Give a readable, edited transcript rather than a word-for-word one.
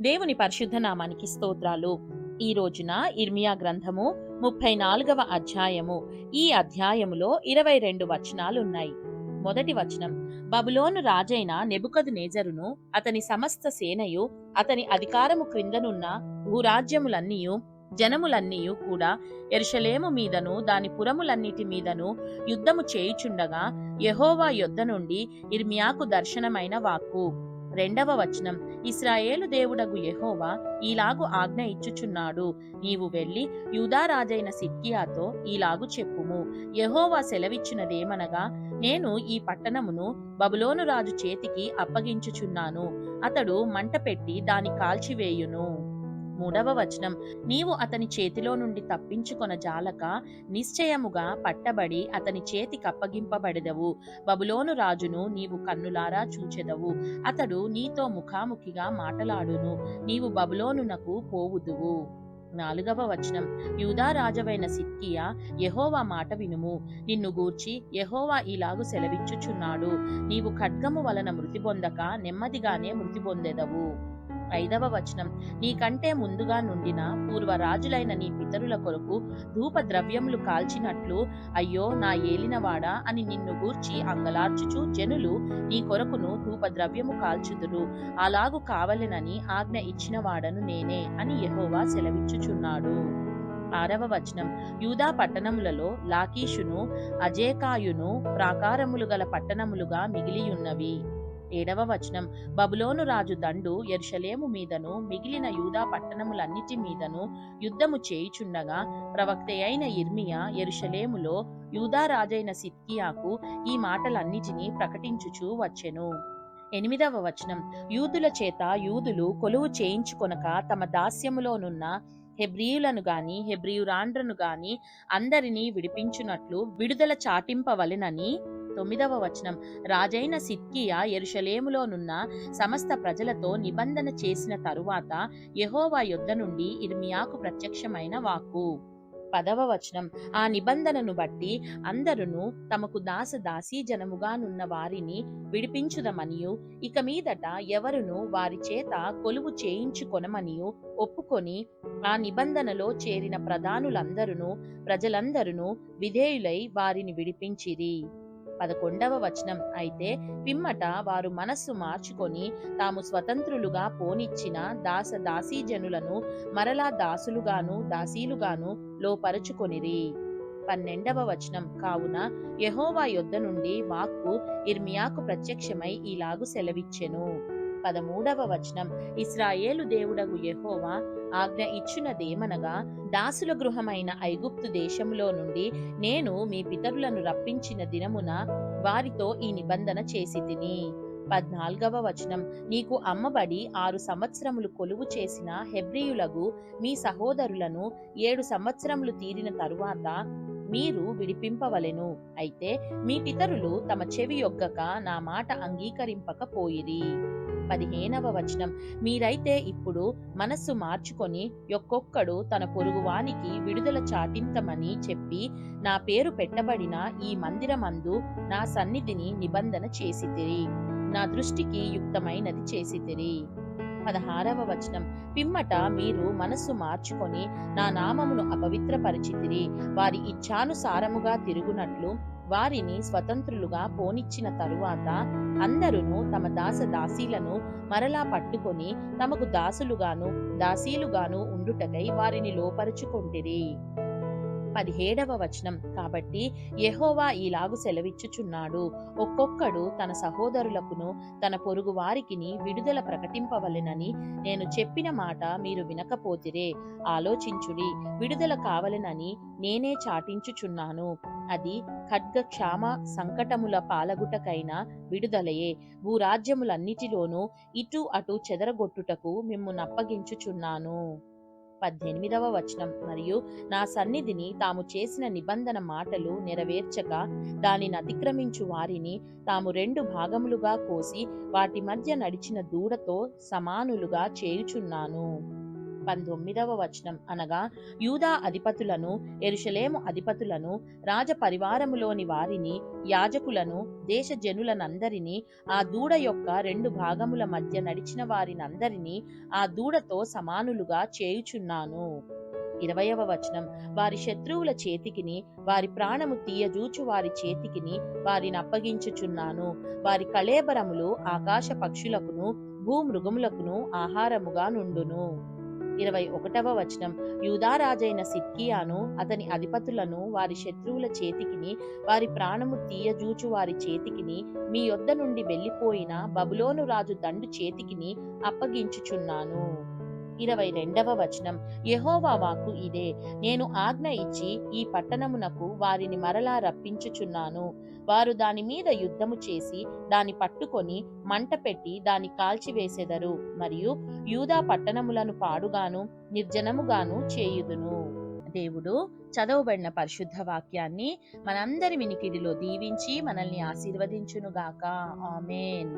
దేవుని పరిశుద్ధ నామానికి స్తోత్రాలు. ఈ రోజున ఇర్మియా గ్రంథము 34వ అధ్యాయము. ఈ అధ్యాయములో 22 వచనాలున్నాయి. మొదటి వచనం, బబులోను రాజైన నెబుకద్నెజరును అతని సమస్త సేనయు అతని అధికారము క్రిందనున్న భూరాజ్యములన్నీయు జనములన్నీయు కూడా యెరూషలేము మీదను దాని పురములన్నిటి మీదను యుద్ధము చేయుచుండగా యెహోవా యొద్ద నుండి ఇర్మియాకు దర్శనమైన వాక్కు. రెండవ వచనం, ఇశ్రాయేలు దేవుడగు యెహోవా ఈలాగు ఆజ్ఞ ఇచ్చుచున్నాడు, నీవు వెళ్లి యూదా రాజైన సిద్కియాతో ఈలాగు చెప్పుము, యెహోవా సెలవిచ్చినదేమనగా, నేను ఈ పట్టణమును బబులోను రాజు చేతికి అప్పగించుచున్నాను, అతడు మంట పెట్టి దాని కాల్చివేయును. మూడవ వచనం, నీవు అతని చేతిలో నుండి తప్పించుకొన జాలక నిశ్చయముగా పట్టబడి అతని చేతికప్పగింపబడెదవు. బబులోను రాజును నీవు కన్నులారా చూచెదవు, అతడు నీతో ముఖాముఖిగా మాటలాడును, నీవు బబులోనునకు పోవుదువు. నాలుగవ వచనం, యూదా రాజవైన సిద్కియా, యెహోవా మాట వినుము, నిన్ను గూర్చి యెహోవా ఇలాగు సెలవిచ్చుచున్నాడు, నీవు ఖడ్గము వలన మృతి పొందక నెమ్మదిగానే మృతి పొందెదవు. ఐదవ వచనం, నీకంటే ముందుగా నుండిన పూర్వరాజులైన నీ పితరుల కొరకు ధూప ద్రవ్యములు కాల్చినట్లు అయ్యో నా ఏలినవాడా అని నిన్ను గూర్చి అంగలార్చుచు జనులు నీ కొరకును ధూప ద్రవ్యము కాల్చుదురు, అలాగు కావలెనని ఆజ్ఞ ఇచ్చినవాడను నేనే అని యెహోవా సెలవిచ్చుచున్నాడు. ఆరవ వచనం, యూదా పట్టణములలో లాకీషును అజేకాయును ప్రాకారములు గల పట్టణములుగా మిగిలియున్నవి. ఏడవ వచనం, బబులోను రాజు దండు యెరూషలేము మీదను మిగిలిన యూదా పట్టణములన్నిటి మీదను యుద్ధము చేయుచుండగా ప్రవక్తయైన ఇర్మియా యెరూషలేములో యూదా రాజైన సిద్కియాకు ఈ మాటలన్నిటినీ ప్రకటించుచూ వచ్చెను. ఎనిమిదవ వచనం, యూదుల చేత యూదులు కొలువు చేయించుకొనక తమ దాస్యములోనున్న హెబ్రీయులను గాని హెబ్రీయురాండ్రను గాని అందరినీ విడిపించునట్లు విడుదల చాటింపవలెనని. తొమ్మిదవ వచనం, రాజైన సిద్కియా యెరూషలేములోనున్న సమస్త ప్రజలతో నిబంధన చేసిన తరువాత యెహోవా యొద్ద నుండి ఇర్మియాకు ప్రత్యక్షమైన వాక్కు. పదవ వచనం, ఆ నిబంధనను బట్టి అందరును తమకు దాసీ జనముగానున్న వారిని విడిపించుదమనియు ఇక మీదట ఎవరును వారి చేత కొలువు చేయించుకొనమనియు ఒప్పుకొని ఆ నిబంధనలో చేరిన ప్రధానులందరును ప్రజలందరును విధేయులై వారిని విడిపించిరి. 11వ వచనం, అయితే పిమ్మట వారు మనస్సు మార్చుకొని తాము స్వతంత్రులుగా పోనిచ్చిన దాసీ జనులను మరలా దాసులుగాను దాసీలుగాను లోపరుచుకొనిరి. 12వ వచనం, కావున యెహోవా యొద్ద నుండి వాక్కు ఇర్మియాకు ప్రత్యక్షమై ఈలాగు సెలవిచ్చెను. 13వ వచనం, ఇశ్రాయేలు దేవుడగు యెహోవా ఆజ్ఞ ఇచ్చునదేమనగా, దాసుల గృహమైన ఐగుప్తు దేశములో నుండి నేను మీ పితరులను రప్పించిన దినమున వారితో ఈ నిబంధన చేసితిని. 14వ వచనం, నీకు అమ్మబడి 6 సంవత్సరములు కొలువు చేసిన హెబ్రీయులగు మీ సహోదరులను 7 సంవత్సరములు తీరిన తరువాత మీరు విడిపింపవలెను, అయితే మీ పితరులు తమ చెవి యొగ్గక నా మాట అంగీకరింపకపోయిరి. 15వ వచనం, మీరైతే ఇప్పుడు మనస్సు మార్చుకొని ఒక్కొక్కడు తన పొరుగువానికి విడుదల చాటింతమని చెప్పి నా పేరు పెట్టబడిన ఈ మందిరమందు నా సన్నిధిని నిబంధన చేసితిరి, నా దృష్టికి యుక్తమైనది చేసితిరి. 16వ వచనం, పిమ్మట మీరు మనస్సు మార్చుకొని నా నామమును అపవిత్రపరిచితిరి, వారి ఇచ్ఛానుసారముగా తిరుగునట్లు వారిని స్వతంత్రులుగా పోనిచ్చిన తరువాత అందరును తమ దాసీలను మరలా పట్టుకొని తమకు దాసులుగాను దాసీలుగాను ఉండుటకై వారిని లోపరుచుకొంటిరి. 17వ వచనం, కాబట్టి యెహోవా ఈలాగు సెలవిచ్చుచున్నాడు, ఒక్కొక్కడు తన సహోదరులకును తన పొరుగు వారికిని విడుదల ప్రకటింపవలెనని నేను చెప్పిన మాట మీరు వినకపోతిరే, ఆలోచించుడి, విడుదల కావలెనని నేనే చాటించుచున్నాను, అది ఖడ్గ క్షామ సంకటముల పాలగుటకైన విడుదలయే, భూరాజ్యములన్నిటిలోనూ ఇటు అటు చెదరగొట్టుటకు మిమ్మునప్పగించుచున్నాను. 18వ వచనం, మరియు నా సన్నిధిని తాము చేసిన నిబంధన మాటలు నెరవేర్చక దానిని అతిక్రమించు వారిని తాము 2 భాగములుగా కోసి వాటి మధ్య నడిచిన దూడతో సమానులుగా చేయుచున్నాను. 19వ వచనం అనగా యూదా అధిపతులను, యెరూషలేము అధిపతులను, రాజపరివారములోని వారిని, యాజకులను, దేశ జనులనందరినీ, ఆ దూడ యొక్క 2 భాగముల మధ్య నడిచిన వారినందరినీ ఆ దూడతో సమానులుగా చేయుచున్నాను. 20వ వచనం వారి శత్రువుల చేతికిని, వారి ప్రాణము తీయజూచు వారి చేతికిని వారినప్పగించుచున్నాను. వారి కళేబరములు ఆకాశ పక్షులకును, భూమృగములకును ఆహారముగా నుండును. 21వ వచనం యూదారాజైన సిద్కియాను, అతని అధిపతులను వారి శత్రువుల చేతికిని, వారి ప్రాణము తీయజూచు వారి చేతికిని, మీ యొద్ద నుండి వెళ్ళిపోయిన బబులోను రాజు దండు చేతికిని అప్పగించుచున్నాను. 22వ వచనం యెహోవా వాక్కు ఇదే, నేను ఆజ్ఞ ఇచ్చి ఈ పట్టణమునకు వారిని మరలా రప్పించుచున్నాను. వారు దాని మీద యుద్ధము చేసి దాని పట్టుకొని మంట పెట్టి దాన్ని కాల్చివేసెదరు, మరియు యూదా పట్టణములను పాడుగాను నిర్జనముగాను చేయుదును. దేవుడు చదవబడిన పరిశుద్ధ వాక్యాన్ని మనందరి వినికిడిలో దీవించి మనల్ని ఆశీర్వదించునుగాక. ఆమేన్.